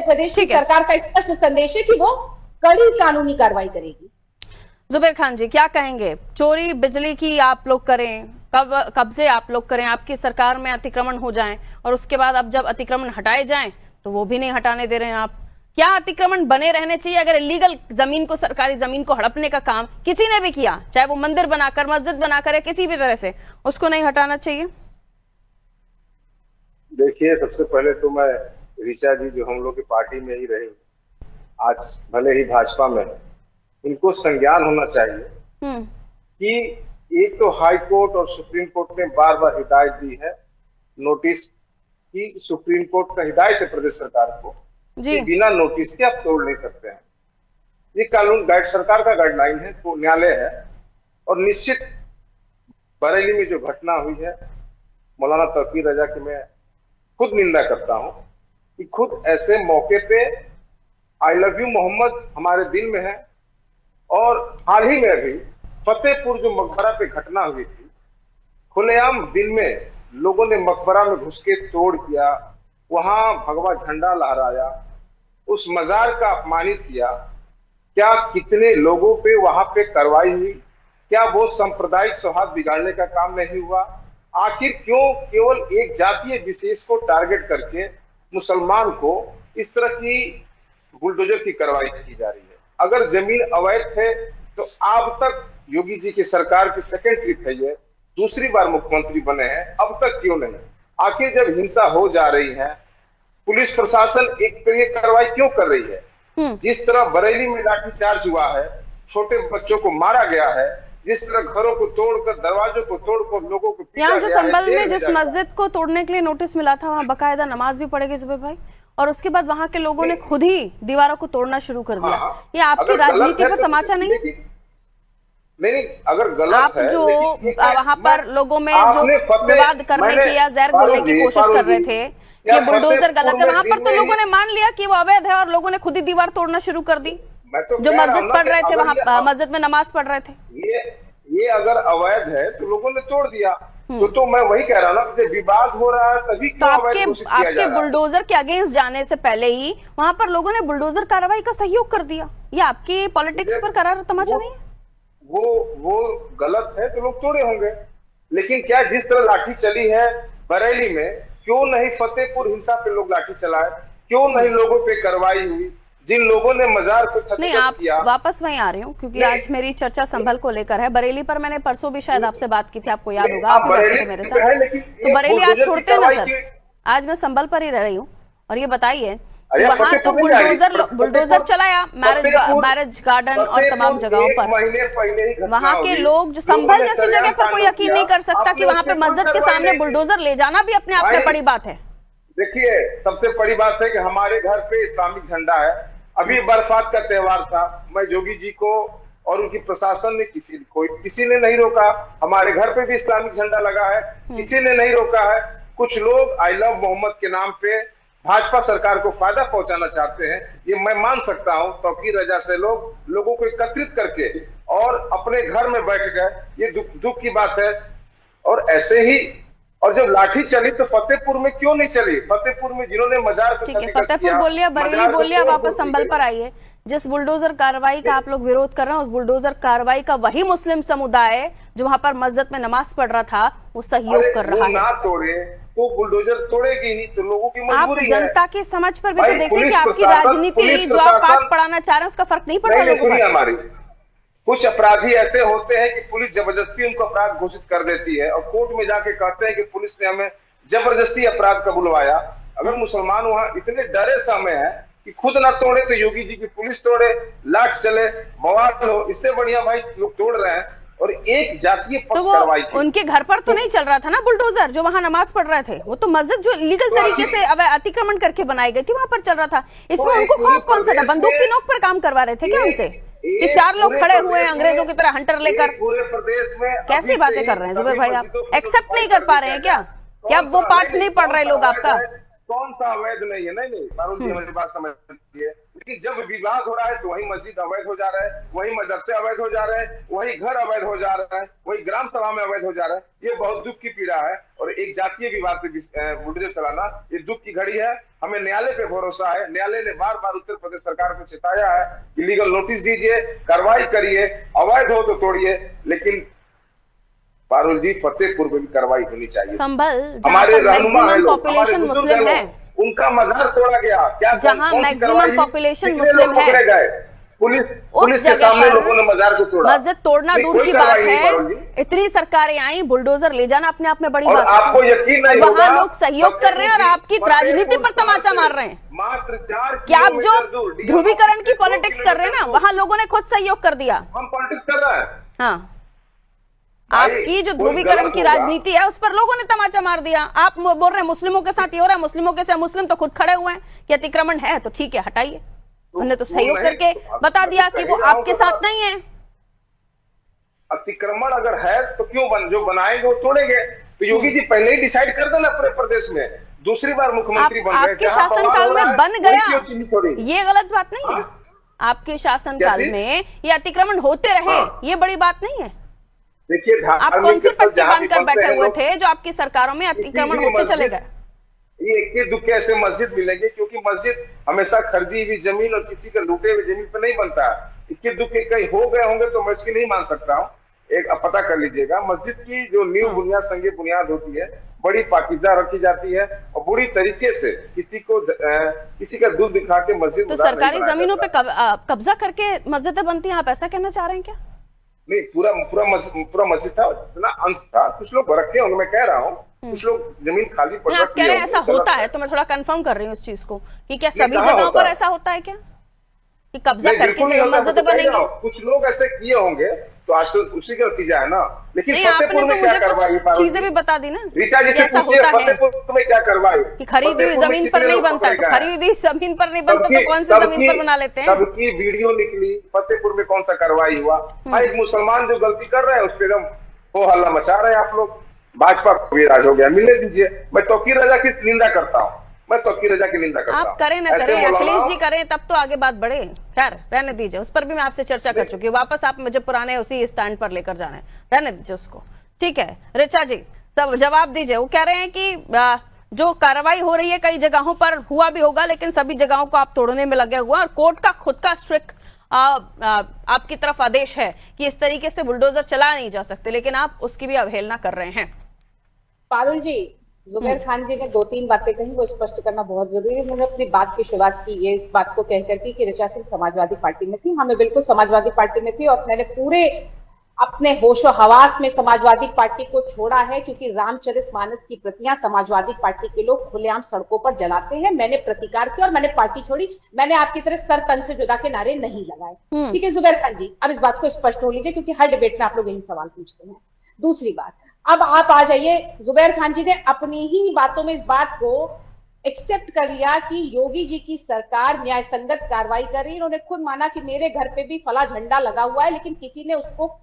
प्रदेश की सरकार का स्पष्ट संदेश है कि वो कड़ी कानूनी कार्रवाई करेगी। जुबैर खान जी, क्या कहेंगे? चोरी बिजली की आप लोग करें, कब्जे आप लोग करें, आपकी सरकार में अतिक्रमण हो जाएं और उसके बाद अब जब अतिक्रमण हटाए जाएं तो वो भी नहीं हटाने दे रहे हैं आप। क्या अतिक्रमण बने रहने चाहिए? अगर इलीगल जमीन को, सरकारी जमीन को हड़पने का काम किसी ने भी किया, चाहे वो मंदिर बनाकर, मस्जिद बनाकर या किसी भी तरह से, उसको नहीं हटाना चाहिए? देखिए, सबसे पहले तो मैं ऋचा जी जो हम लोग की पार्टी में ही रही, आज भले ही भाजपा में, इनको संज्ञान होना चाहिए कि एक तो हाई कोर्ट और सुप्रीम कोर्ट ने बार बार हिदायत दी है, नोटिस की सुप्रीम कोर्ट का हिदायत है प्रदेश सरकार को कि बिना नोटिस के आप तोड़ नहीं सकते हैं। ये कानून सरकार का गाइडलाइन है, तो न्यायालय है। और निश्चित बरेली में जो घटना हुई है, मौलाना तौकीर रजा की मैं खुद निंदा करता हूं कि खुद ऐसे मौके पे आई लव यू मोहम्मद हमारे दिल में है। और हाल ही में अभी फतेहपुर जो मकबरा पे घटना हुई थी, खुलेआम दिन में लोगों ने मकबरा में घुस के तोड़ किया, वहां भगवा झंडा लहराया, उस मजार का अपमानित किया। क्या कितने लोगों पे वहां पे कार्रवाई हुई? क्या वो सांप्रदायिक सौहार्द बिगाड़ने का काम नहीं हुआ? आखिर क्यों केवल एक जातीय विशेष को टारगेट करके मुसलमान को इस तरह की बुलडोजर की कार्रवाई की जा रही है? अगर जमीन अवैध है तो अब तक योगी जी की सरकार की सेकेंड ट्रिप है, ये दूसरी बार मुख्यमंत्री बने हैं, अब तक क्यों नहीं? आखिर जब हिंसा हो जा रही है, पुलिस प्रशासन एक तो ये कार्रवाई क्यों कर रही है? जिस तरह बरेली में लाठीचार्ज हुआ है, छोटे बच्चों को मारा गया है, जिस तरह घरों को तोड़कर, दरवाजों को तोड़कर लोगों को यहाँ जो संभल में जिस मस्जिद को तोड़ने के लिए नोटिस मिला था, वहाँ बकायदा नमाज भी पढ़ेगी जुबैर भाई, और उसके बाद वहाँ के लोगों ने खुद ही दीवारों को तोड़ना शुरू कर दिया। ये आपकी राजनीति पर तमाचा नहीं है? नहीं, अगर गलत आप है, जो वहाँ पर लोगों में जो विवाद करने की या जहर घोलने की कोशिश कर रहे थे, ये बुलडोजर गलत है, वहाँ पर तो लोगों ने मान लिया कि वो अवैध है और लोगों ने खुद ही दीवार तोड़ना शुरू कर दी। जो मस्जिद पढ़ रहे थे, वहाँ मस्जिद में नमाज पढ़ रहे थे, ये अगर अवैध है तो लोगों ने तोड़ दिया। तो मैं वही कह रहा ना, जब विवाद हो रहा है तभी तो आपके बुलडोजर के अगेंस्ट जाने से पहले ही वहाँ पर लोगों ने बुलडोजर कार्रवाई का सहयोग कर दिया। ये आपकी पॉलिटिक्स पर करार तमाचा नहीं है? वो गलत है तो लोग तोड़े होंगे, लेकिन क्या जिस तरह लाठी चली है बरेली में, क्यों नहीं फतेहपुर हिंसा पे लोग लाठी चलाए? क्यों नहीं लोगों पे कार्रवाई हुई? जिन लोगों ने मजार को नहीं, आप वापस वहीं आ रहे हो क्योंकि आज मेरी चर्चा संभल को लेकर है। बरेली पर मैंने परसों भी शायद आपसे बात की थी, आपको याद होगा, आप बैठे थे मेरे साथ। तो बरेली आज छोड़ते हैं ना सर, आज मैं संभल पर ही रह रही हूँ। और ये बताइए, वहाँ तो बुलडोजर चलाया मैरिज गार्डन और तमाम जगहों पर। वहाँ के लोग जो संभल जैसी जगह पर कोई यकीन नहीं कर सकता कि वहाँ पे मस्जिद के सामने बुलडोजर ले जाना भी अपने आप में बड़ी बात है। देखिए, सबसे बड़ी बात है कि हमारे घर पे इस्लामिक झंडा है। अभी बरसात का त्योहार था, मैं योगी जी को और उनकी प्रशासन ने किसी ने नहीं रोका। हमारे घर पे भी इस्लामिक झंडा लगा है, किसी ने नहीं रोका है। कुछ लोग आई लव मोहम्मद के नाम पे भाजपा सरकार को फायदा पहुंचाना चाहते हैं, ये मैं मान सकता हूं। तौकीर रजा से लोगों को एकत्रित करके और अपने घर में बैठ गए, ये दुख की बात है। और ऐसे ही, और जब लाठी चली तो फतेहपुर में क्यों नहीं चली? फतेहपुर में जिन्होंने मजार को, ठीक है, फतेहपुर बोल लिया, बरेली बोल लिया, वापस संभल पर आइए। जिस बुलडोजर कार्रवाई का आप लोग विरोध कर रहे हैं, उस बुलडोजर कार्रवाई का वही मुस्लिम समुदाय जो वहां पर मस्जिद में नमाज पढ़ रहा था, वो सहयोग कर रहा है। ना तोड़े तो बुलडोजर तोड़ेगी ही, तो लोगों की मजबूरी है। आप जनता की समझ पर भी तो देखिए कि आपकी राजनीति जो आप पाठ पढ़ाना चाह रहे हैं उसका फर्क नहीं पड़ रहा है। हमारी कुछ अपराधी ऐसे होते हैं कि पुलिस जबरदस्ती उनको अपराध घोषित कर देती है और कोर्ट में जाके कहते हैं कि पुलिस ने हमें जबरदस्ती अपराध कबूलवाया। अगर मुसलमान वहां इतने डरे समय है कि खुद ना तोड़े तो योगी जी की पुलिस तोड़े, लाठ चले, बवाल हो, इससे बढ़िया भाई लोग तोड़ रहे हैं। और एक जातीय पक्ष कार्रवाई उनके घर पर तो नहीं चल रहा था ना बुलडोजर, जो वहां नमाज पढ़ रहे थे। वो तो मस्जिद जो लीगल तरीके से अब अतिक्रमण करके बनाई गई थी, वहां पर चल रहा था। इसमें उनको खौफ कौन सा था? बंदूक की नोक पर काम करवा रहे थे क्या उनसे? कि 4 लोग खड़े हुए हैं अंग्रेजों की तरह हंटर लेकर? पूरे प्रदेश में कैसी बातें कर रहे हैं जुबैर भाई? आप एक्सेप्ट नहीं कर पा रहे हैं क्या? क्या वो पाठ नहीं पढ़ रहे लोग आपका? कौन सा अवैध नहीं है? नहीं पारुल जी हमारी बात समझ लीजिए। लेकिन जब विवाद हो रहा है तो वही मस्जिद अवैध हो जा रहा है, वही मदरसे अवैध हो जा रहे हैं, वही घर अवैध हो जा रहा है, वही ग्राम सभा में अवैध हो जा रहा है। ये बहुत दुख की पीड़ा है। और एक जातीय विवाद पे बुलडोजर चलाना ये दुख की घड़ी है। हमें न्यायालय पे भरोसा है। न्यायालय ने बार बार उत्तर प्रदेश सरकार को चेताया है कि लीगल नोटिस दीजिए, कार्रवाई करिए, अवैध हो तो तोड़िए। लेकिन पारुल जी फतेहपुर में भी कार्रवाई होनी चाहिए। संभल हमारे रहनुमा है लोग, पॉपुलेशन मुस्लिम है, उनका मजार तोड़ा गया। क्या जहां मैक्सिमम पॉपुलेशन मुस्लिम है, पुलिस के सामने लोगों ने मजार को तोड़ा। मस्जिद तोड़ना दूर की बात है, इतनी सरकारें आई, बुलडोजर ले जाना अपने आप में बड़ी बात है। आपको यकीन नहीं होगा, वहाँ लोग सहयोग कर रहे हैं और आपकी राजनीति पर तमाचा मार रहे हैं। मात्र 4 क्या आप जो ध्रुवीकरण की पॉलिटिक्स कर रहे हैं ना, वहाँ लोगों ने खुद सहयोग कर दिया। हम पॉलिटिक्स कर रहे हैं। हाँ, आपकी जो ध्रुवीकरण की राजनीति है उस पर लोगों ने तमाचा मार दिया। आप बोल रहे हैं मुस्लिमों के साथ ये हो रहा है, मुस्लिमों के साथ मुस्लिम तो खुद खड़े हुए हैं कि अतिक्रमण है तो ठीक है हटाइए। उन्होंने तो सहयोग करके बता दिया कि वो आपके साथ नहीं है। अतिक्रमण अगर है तो क्यों जो बनाएंगे वो तोड़ेंगे। तो योगी जी पहले ही डिसाइड कर देना पूरे प्रदेश में, दूसरी बार मुख्यमंत्री बन गए, आपके शासनकाल में बन गया, ये गलत बात नहीं है। आपके शासनकाल में ये अतिक्रमण होते रहे, ये बड़ी बात नहीं है। देखिए आप कौन सी पट्टी बांधकर बैठे हुए थे जो आपकी सरकारों में अतिक्रमण होते चले गए? ये इक्के दुक्के ऐसे मस्जिद मिलेंगे, क्योंकि मस्जिद हमेशा खरीदी हुई जमीन और किसी का लूटे हुए जमीन पर नहीं बनता है। इक्के दुक्के कहीं हो गए होंगे तो मैं इसकी नहीं मान सकता हूँ। एक पता कर लीजिएगा, मस्जिद की जो नींव बुनियाद संगे बुनियाद होती है बड़ी पाकीज़ा रखी जाती है और बुरी तरीके से किसी का दूध दिखा के मस्जिद। तो सरकारी जमीनों पे कब्जा करके मस्जिदें बनती हैं, आप ऐसा कहना चाह रहे हैं क्या? नहीं, पूरा मस्जिद था, जितना अंश था कुछ लोग रखे होंगे, मैं कह रहा हूँ कुछ लोग जमीन खाली पड़। आप कह रहे हैं ऐसा होता है, तो मैं थोड़ा कंफर्म कर रही हूँ इस चीज को कि क्या सभी जगहों पर ऐसा होता है क्या कि कब्जा करके मस्जिदें बनेंगी? कुछ लोग ऐसे किए होंगे तो आज तो उसी का नतीजा है ना। लेकिन आपने तो मुझे कुछ चीजें भी बता दी ना, ऋचा जी से पूछिए फतेहपुर में क्या करवाई कि खरीदी हुई जमीन पर नहीं बनता है, खरीदी जमीन पर नहीं बनता तो कौन सी जमीन पर बना लेते हैं? सबकी वीडियो निकली, फतेहपुर में कौन सा कार्रवाई हुआ? भाई मुसलमान जो गलती कर रहे हैं उस पर एकदम हो हल्ला मचा रहे हैं आप लोग। भाजपा को भी राज हो गया, मिलने दीजिए। मैं तौकीर रजा की निंदा करता हूँ, मैं तौकीर रजा की निंदा करता हूँ। आप करें ना करें, अखिलेश जी करें तब तो आगे बात बढ़े। खैर रहने दीजिए, उस पर भी मैं आपसे चर्चा कर चुकी हूँ। वापस आप मुझे पुराने उसी स्टैंड पर लेकर जाना है, रहने दीजिए उसको। ठीक है ऋचा जी, सब जवाब दीजिए। वो कह रहे हैं कि जो कार्रवाई हो रही है कई जगहों पर हुआ भी होगा, लेकिन सभी जगहों को आप तोड़ने में लगे हुए और कोर्ट का खुद का स्ट्रिक्ट आपकी तरफ आदेश है कि इस तरीके से बुलडोजर चला नहीं जा सकते, लेकिन आप उसकी भी अवहेलना कर रहे हैं। पारुल जी, जुबैर खान जी ने 2-3 बातें कही, वो स्पष्ट करना बहुत जरूरी है। उन्होंने अपनी बात की शुरुआत की ये इस बात को कहकर की कि ऋचा सिंह समाजवादी पार्टी में थी। हाँ, मैं बिल्कुल समाजवादी पार्टी में थी और मैंने पूरे अपने होशो हवास में समाजवादी पार्टी को छोड़ा है, क्योंकि रामचरितमानस की प्रतियां समाजवादी पार्टी के लोग खुलेआम सड़कों पर जलाते हैं। मैंने प्रतिकार किया और मैंने पार्टी छोड़ी। मैंने आपकी तरह सर तन से जुदा के नारे नहीं लगाए। ठीक है जुबैर खान जी, अब इस बात को स्पष्ट हो लीजिए, क्योंकि हर डिबेट में आप लोग यही सवाल पूछते हैं। दूसरी बात, अब आप आ जाइए, जुबैर खान जी ने अपनी ही बातों में इस बात को एक्सेप्ट कर लिया कि योगी जी की सरकार न्याय संगत कार्रवाई कर रही है। उन्होंने खुद माना कि मेरे घर पे भी फला झंडा लगा हुआ है, लेकिन किसी ने उसको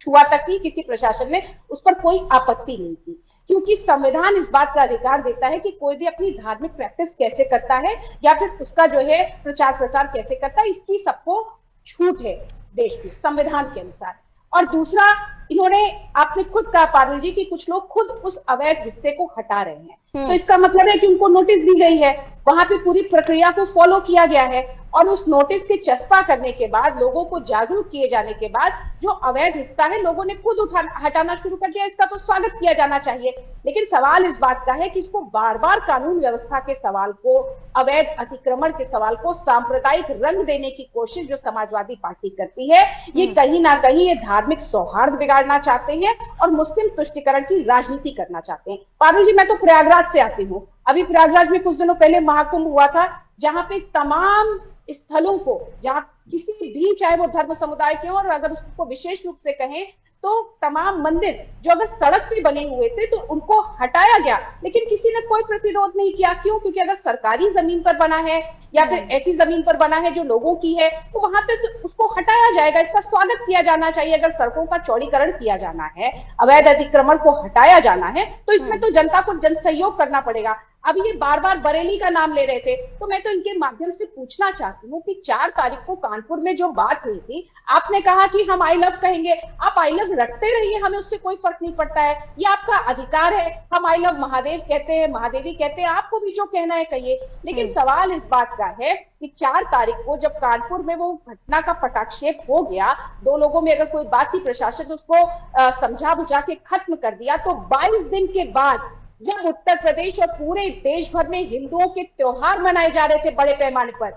छुआ तक नहीं, किसी प्रशासन ने उस पर कोई आपत्ति नहीं की, क्योंकि संविधान इस बात का अधिकार देता है कि कोई भी अपनी धार्मिक प्रैक्टिस कैसे करता है या फिर उसका जो है प्रचार प्रसार कैसे करता है, इसकी सबको छूट है देश की संविधान के अनुसार। और दूसरा, इन्होंने आपने खुद कहा पारुल जी कि कुछ लोग खुद उस अवैध हिस्से को हटा रहे हैं, तो इसका मतलब है कि उनको नोटिस दी गई है, वहां पे पूरी प्रक्रिया को फॉलो किया गया है और उस नोटिस के चस्पा करने के बाद, लोगों को जागरूक किए जाने के बाद जो अवैध हिस्सा है लोगों ने खुद हटाना शुरू कर दिया। इसका तो स्वागत किया जाना चाहिए। लेकिन सवाल इस बात का है कि इसको बार बार कानून व्यवस्था के सवाल को, अवैध अतिक्रमण के सवाल को सांप्रदायिक रंग देने की कोशिश जो समाजवादी पार्टी करती है, ये कहीं ना कहीं ये धार्मिक सौहार्द बिगाड़ना चाहते हैं और मुस्लिम तुष्टिकरण की राजनीति करना चाहते हैं। पारुल जी, मैं तो प्रयागराज से आती हूँ। अभी प्रयागराज में कुछ दिनों पहले महाकुंभ हुआ था, जहां पे तमाम स्थलों को, जहां किसी भी, चाहे वो धर्म समुदाय के हो, और अगर उसको विशेष रूप से कहें तो तमाम मंदिर जो अगर सड़क पे बने हुए थे तो उनको हटाया गया, लेकिन किसी ने कोई प्रतिरोध नहीं किया। क्यों? क्योंकि अगर सरकारी जमीन पर बना है या फिर ऐसी जमीन पर बना है जो लोगों की है, तो वहां पे तो उसको हटाया जाएगा। इसका स्वागत किया जाना चाहिए। अगर सड़कों का चौड़ीकरण किया जाना है, अवैध अतिक्रमण को हटाया जाना है, तो इसमें तो जनता को जन सहयोग करना पड़ेगा। अब ये बार बार बरेली का नाम ले रहे थे, तो मैं तो इनके माध्यम से पूछना चाहती हूँ कि 4 तारीख को कानपुर में जो बात हुई थी, आपने कहा कि हम आई लव कहेंगे, आप आई लव रखते रहिए, हमें उससे कोई फर्क नहीं पड़ता है, ये आपका अधिकार है। हम आई लव महादेव कहते हैं, महादेवी कहते हैं, आपको भी जो कहना है कहिए, लेकिन सवाल इस बात का है कि 4 तारीख को जब कानपुर में वो घटना का पटाक्षेप हो गया, 2 लोगों में अगर कोई बात थी, प्रशासन उसको समझा बुझा के खत्म कर दिया, तो 22 दिन के बाद जब उत्तर प्रदेश और पूरे देश भर में हिंदुओं के त्योहार मनाए जा रहे थे बड़े पैमाने पर,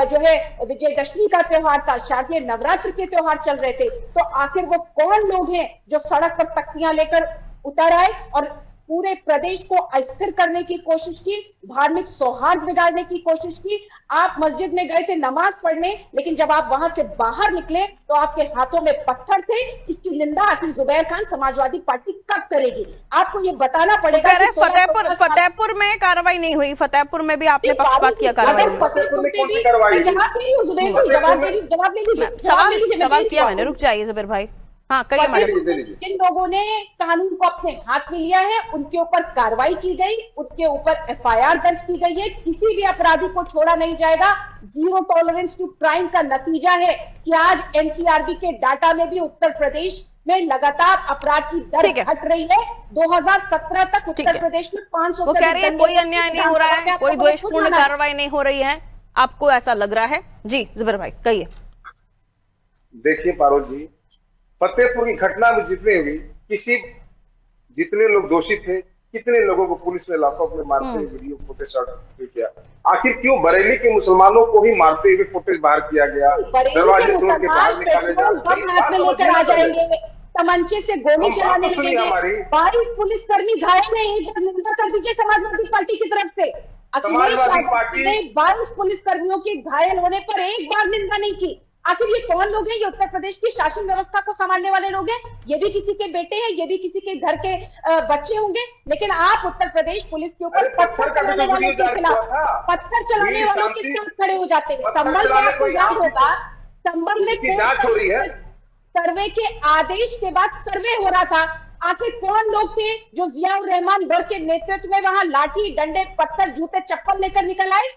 जो है विजयदशमी का त्योहार था, शारदीय नवरात्र के त्योहार चल रहे थे, तो आखिर वो कौन लोग हैं जो सड़क पर तख्तियां लेकर उतर आए और पूरे प्रदेश को अस्थिर करने की कोशिश की, धार्मिक सौहार्द बिगाड़ने की कोशिश की। आप मस्जिद में गए थे नमाज पढ़ने, लेकिन जब आप वहां से बाहर निकले तो आपके हाथों में पत्थर थे। इसकी निंदा आखिर जुबैर खान समाजवादी पार्टी कब करेगी? आपको ये बताना पड़ेगा। फतेहपुर में कार्रवाई नहीं हुई, फतेहपुर में भी आपने पक्षपात किया कार्रवाई। सवाल किया मैंने, रुक जाइए जुबैर भाई। हाँ, कहिए मैडम। जिन लोगों ने कानून को अपने हाथ में लिया है उनके ऊपर कार्रवाई की गई, उनके ऊपर एफआईआर दर्ज की गई है, किसी भी अपराधी को छोड़ा नहीं जाएगा। जीरो टॉलरेंस टू क्राइम का नतीजा है कि आज एनसीआरबी के डाटा में भी उत्तर प्रदेश में लगातार अपराध की दर घट रही है। 2017 तक उत्तर प्रदेश में 500 वो कह रही है कोई अन्याय नहीं हो रहा है, कोई द्वेषपूर्ण कार्रवाई नहीं हो रही है, आपको ऐसा लग रहा है? जी जुबैर भाई कहिए। देखिए पारुल जी, फतेहपुर की घटना में जितने लोग दोषी थे, कितने लोगों को पुलिस ने लॉकअप में मारते हुए वीडियो फुटेज किया, आखिर क्यों बरेली के मुसलमानों को भी मारते हुए फुटेज बाहर किया गया? दरवाजे तोड़ के बाहर निकाले जाएंगे, तमंचे से गोली चलाने लगेंगे, 22 पुलिसकर्मी घायल हैं। एक बार निंदा कर दीजिए समाजवादी पार्टी की तरफ से। अखिलेश यादव ने 22 पुलिसकर्मियों के घायल होने पर एक बार निंदा नहीं की। आखिर ये कौन लोग हैं? ये उत्तर प्रदेश की शासन व्यवस्था को संभालने वाले लोग हैं। ये भी किसी के बेटे हैं, ये भी किसी के घर के बच्चे होंगे, लेकिन आप उत्तर प्रदेश पुलिस के ऊपर पत्थर चलाने वालों के खिलाफ, पत्थर चलाने वालों के साथ खड़े हो जाते हैं। संभल में आपको याद होगा, संभल में सर्वे के आदेश के बाद सर्वे हो रहा था। आखिर कौन लोग थे जो जियाउर रहमान बर के नेतृत्व में वहां लाठी, डंडे, पत्थर, जूते, चप्पल लेकर निकल आए?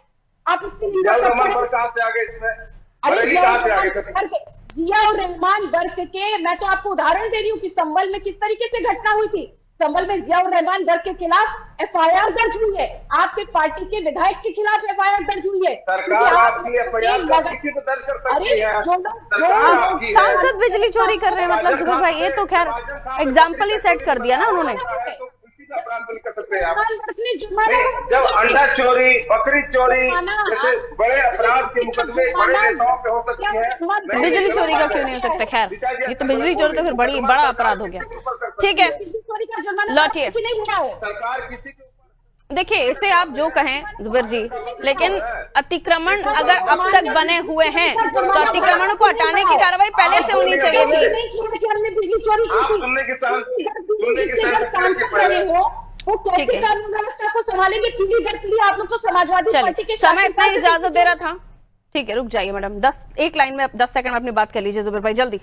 आप इसकी निंदा कहां से आ गए इसमें? जियाउर रहमान बर्क के, मैं तो आपको उदाहरण दे रही हूँ कि संभल में किस तरीके से घटना हुई थी। संभल में जियाउर रहमान बर्क के खिलाफ एफआईआर दर्ज हुई है, आपके पार्टी के विधायक के खिलाफ एफआईआर दर्ज हुई है। सरकार आपकी एफआईआर किसी को दर्ज कर सकती है। सांसद बिजली चोरी कर रहे हैं, मतलब जुबैर भाई ये तो खैर एग्जाम्पल ही सेट कर दिया ना उन्होंने। अपराध कर सकते हैं आप। जब अंडा चोरी, बकरी चोरी जैसे बड़े अपराध के मुकदमे बड़े नेताओं पे हो सकती है, बिजली चोरी का क्यों नहीं हो सकता? खैर ये तो बिजली चोरी तो फिर बड़ा अपराध हो गया। ठीक है, लौटिए। सरकार किसी के देखिए, इसे आप जो कहें जुबैर जी, लेकिन अतिक्रमण अगर अब तक बने हुए हैं तो अतिक्रमण को हटाने की कार्रवाई पहले से होनी चाहिए थी। ठीक है, व्यवस्था को संभालेंगे पीढ़ी दर पीढ़ी। आप लोग तो समाजवादी पार्टी के समय इतना इजाजत दे रहा था। ठीक है, रुक जाइए मैडम, 1 लाइन में 10 सेकंड में अपनी बात कर लीजिए जुबैर भाई, जल्दी।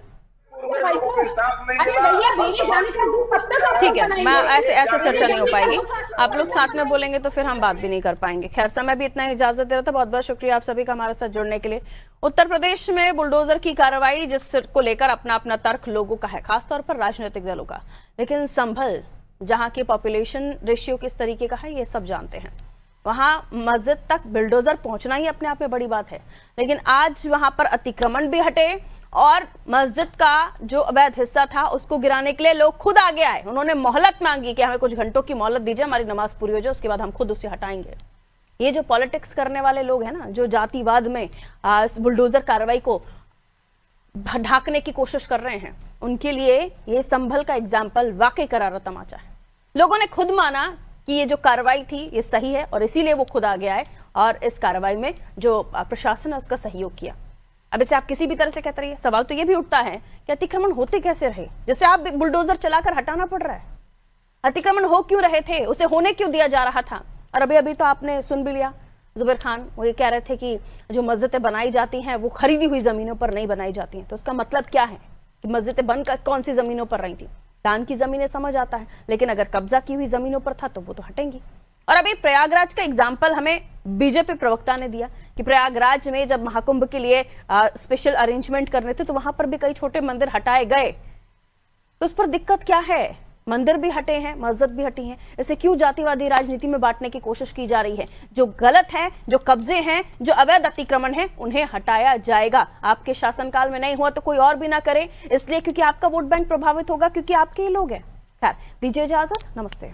ठीक है, मैं ऐसे चर्चा नहीं हो पाएगी, आप लोग साथ में बोलेंगे तो फिर हम बात भी नहीं कर पाएंगे। खैर, समय भी इतना इजाजत दे रहा था। बहुत बहुत शुक्रिया आप सभी का हमारे साथ जुड़ने के लिए। उत्तर प्रदेश में बुलडोजर की कार्रवाई जिसको लेकर अपना अपना तर्क लोगों का है, खासतौर पर राजनीतिक दलों का, लेकिन संभल जहां की पॉपुलेशन रेशियो किस तरीके का है ये सब जानते हैं। वहां मस्जिद तक बुलडोजर पहुंचना ही अपने आप में बड़ी बात है, लेकिन आज वहां पर अतिक्रमण भी हटे और मस्जिद का जो अवैध हिस्सा था उसको गिराने के लिए लोग खुद आगे आए। उन्होंने मोहलत मांगी कि हमें कुछ घंटों की मोहलत दीजिए, हमारी नमाज पूरी हो जाए, उसके बाद हम खुद उसे हटाएंगे। ये जो पॉलिटिक्स करने वाले लोग हैं ना, जो जातिवाद में बुलडोजर कार्रवाई को ढांकने की कोशिश कर रहे हैं, उनके लिए ये संभल का एग्जाम्पल वाकई करारा तमाचा है। लोगों ने खुद माना कि ये जो कार्रवाई थी ये सही है और इसीलिए वो खुद आगे आए और इस कार्रवाई में जो प्रशासन है उसका सहयोग किया। अब इसे आप किसी भी तरह से कहते रहिए, सवाल तो ये भी उठता है कि अतिक्रमण होते कैसे रहे, जैसे आप बुलडोजर चलाकर हटाना पड़ रहा है। अतिक्रमण हो क्यों रहे थे, उसे होने क्यों दिया जा रहा था? और अभी तो आपने सुन भी लिया, जुबैर खान वो ये कह रहे थे कि जो मस्जिदें बनाई जाती हैं वो खरीदी हुई जमीनों पर नहीं बनाई जाती हैं। तो उसका मतलब क्या है कि मस्जिदें बनकर कौन सी जमीनों पर रही थी? दान की जमीनें समझ आता है, लेकिन अगर कब्जा की हुई जमीनों पर था तो वो तो हटेंगी। और अभी प्रयागराज का एग्जाम्पल हमें बीजेपी प्रवक्ता ने दिया कि प्रयागराज में जब महाकुंभ के लिए स्पेशल अरेंजमेंट करने थे तो वहां पर भी कई छोटे मंदिर हटाए गए, तो उस पर दिक्कत क्या है? मंदिर भी हटे हैं, मस्जिद भी हटी हैं, इसे क्यों जातिवादी राजनीति में बांटने की कोशिश की जा रही है? जो गलत है, जो कब्जे हैं, जो अवैध अतिक्रमण है, उन्हें हटाया जाएगा। आपके शासनकाल में नहीं हुआ तो कोई और भी ना करे, इसलिए क्योंकि आपका वोट बैंक प्रभावित होगा, क्योंकि आपके ही लोग हैं। खैर, दीजिए इजाजत, नमस्ते।